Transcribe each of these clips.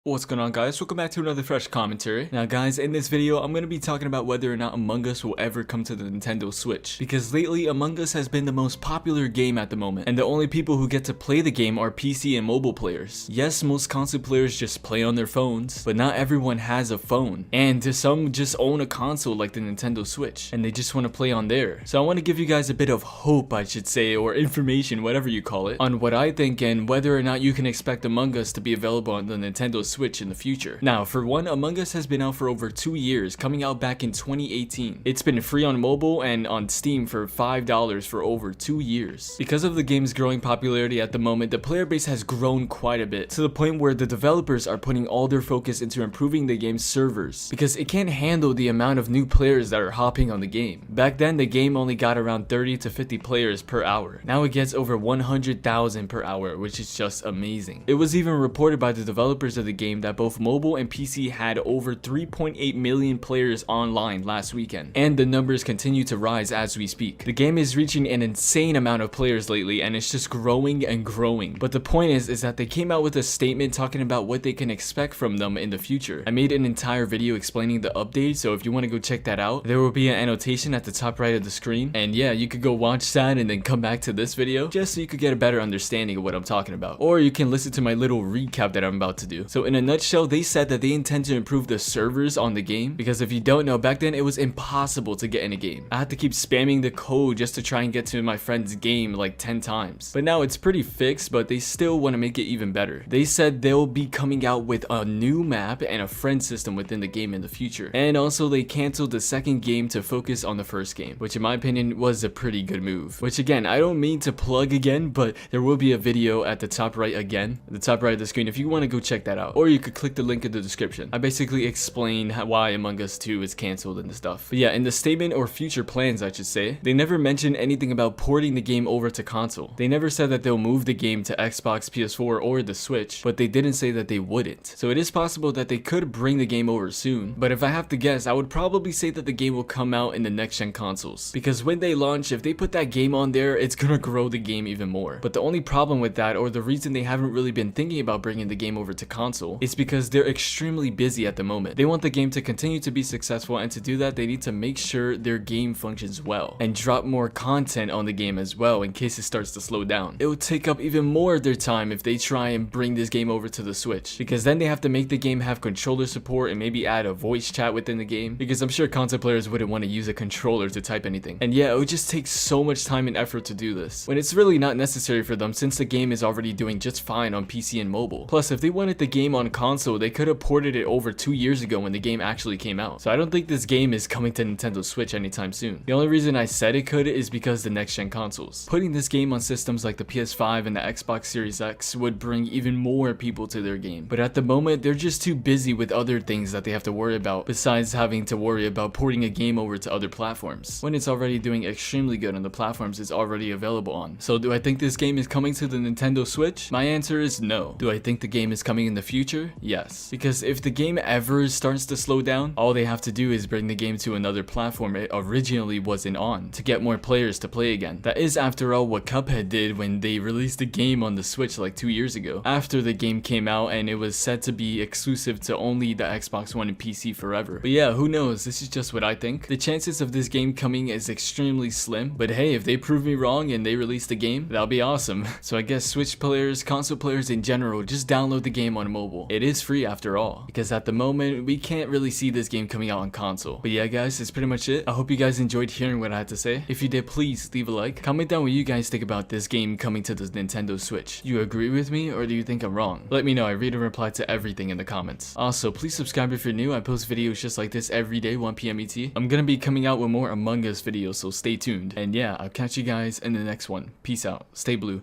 What's going on, guys? Welcome back to another fresh commentary. Now guys, in this video I'm going to be talking about whether or not Among Us will ever come to the Nintendo Switch, because lately Among Us has been the most popular game at the moment, and the only people who get to play the game are PC and mobile players. Yes, most console players just play on their phones, but not everyone has a phone, and some just own a console like the Nintendo Switch and they just want to play on there. So I want to give you guys a bit of hope, I should say, or information, whatever you call it, on what I think and whether or not you can expect Among Us to be available on the Nintendo Switch in the future. Now, for one, Among Us has been out for over 2 years, coming out back in 2018. It's been free on mobile and on Steam for $5 for over 2 years. Because of the game's growing popularity at the moment, the player base has grown quite a bit, to the point where the developers are putting all their focus into improving the game's servers, because it can't handle the amount of new players that are hopping on the game. Back then, the game only got around 30 to 50 players per hour. Now it gets over 100,000 per hour, which is just amazing. It was even reported by the developers of the game that both mobile and PC had over 3.8 million players online last weekend, and the numbers continue to rise as we speak. The game is reaching an insane amount of players lately, and it's just growing and growing. But the point is that they came out with a statement talking about what they can expect from them in the future. I made an entire video explaining the update, so if you want to go check that out, there will be an annotation at the top right of the screen, and yeah, you could go watch that and then come back to this video just so you could get a better understanding of what I'm talking about. Or you can listen to my little recap that I'm about to do. So in a nutshell, they said that they intend to improve the servers on the game, because if you don't know, back then it was impossible to get in a game. I had to keep spamming the code just to try and get to my friend's game like 10 times. But now it's pretty fixed, but they still want to make it even better. They said they'll be coming out with a new map and a friend system within the game in the future. And also they canceled the second game to focus on the first game, which in my opinion was a pretty good move. Which again, I don't mean to plug again, but there will be a video at the top right again, the top right of the screen, if you want to go check that out. Or you could click the link in the description. I basically explain why Among Us 2 is cancelled and stuff. But yeah, in the statement, or future plans I should say, they never mentioned anything about porting the game over to console. They never said that they'll move the game to Xbox, PS4, or the Switch, but they didn't say that they wouldn't. So it is possible that they could bring the game over soon, but if I have to guess, I would probably say that the game will come out in the next gen consoles, because when they launch, if they put that game on there, it's gonna grow the game even more. But the only problem with that, or the reason they haven't really been thinking about bringing the game over to console, is because they're extremely busy at the moment. They want the game to continue to be successful, and to do that they need to make sure their game functions well and drop more content on the game as well in case it starts to slow down. It would take up even more of their time if they try and bring this game over to the Switch, because then they have to make the game have controller support and maybe add a voice chat within the game, because I'm sure console players wouldn't want to use a controller to type anything. And yeah, it would just take so much time and effort to do this, when it's really not necessary for them, since the game is already doing just fine on PC and mobile. Plus, if they wanted the game on console, they could have ported it over 2 years ago when the game actually came out. So I don't think this game is coming to Nintendo Switch anytime soon. The only reason I said it could is because the next gen consoles. Putting this game on systems like the PS5 and the Xbox Series X would bring even more people to their game. But at the moment, they're just too busy with other things that they have to worry about, besides having to worry about porting a game over to other platforms, when it's already doing extremely good on the platforms it's already available on. So do I think this game is coming to the Nintendo Switch? My answer is no. Do I think the game is coming in the future? Yes. Because if the game ever starts to slow down, all they have to do is bring the game to another platform it originally wasn't on, to get more players to play again. That is, after all, what Cuphead did when they released the game on the Switch like 2 years ago, after the game came out and it was said to be exclusive to only the Xbox One and PC forever. But yeah, who knows, this is just what I think. The chances of this game coming is extremely slim, but hey, if they prove me wrong and they release the game, that'll be awesome. So I guess Switch players, console players in general, just download the game on mobile. It is free after all, because at the moment we can't really see this game coming out on console. But yeah guys, that's pretty much it. I hope you guys enjoyed hearing what I had to say. If you did, please leave a like. Comment down what you guys think about this game coming to the Nintendo Switch. Do you agree with me, or do you think I'm wrong? Let me know. I read and reply to everything in the comments. Also, please subscribe if you're new. I post videos just like this every day, 1 PM ET. I'm gonna be coming out with more Among Us videos, so stay tuned. And yeah, I'll catch you guys in the next one. Peace out. Stay blue.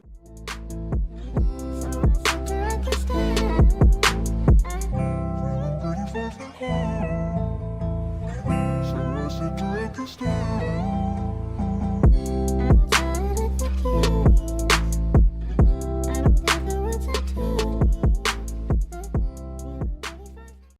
Stop.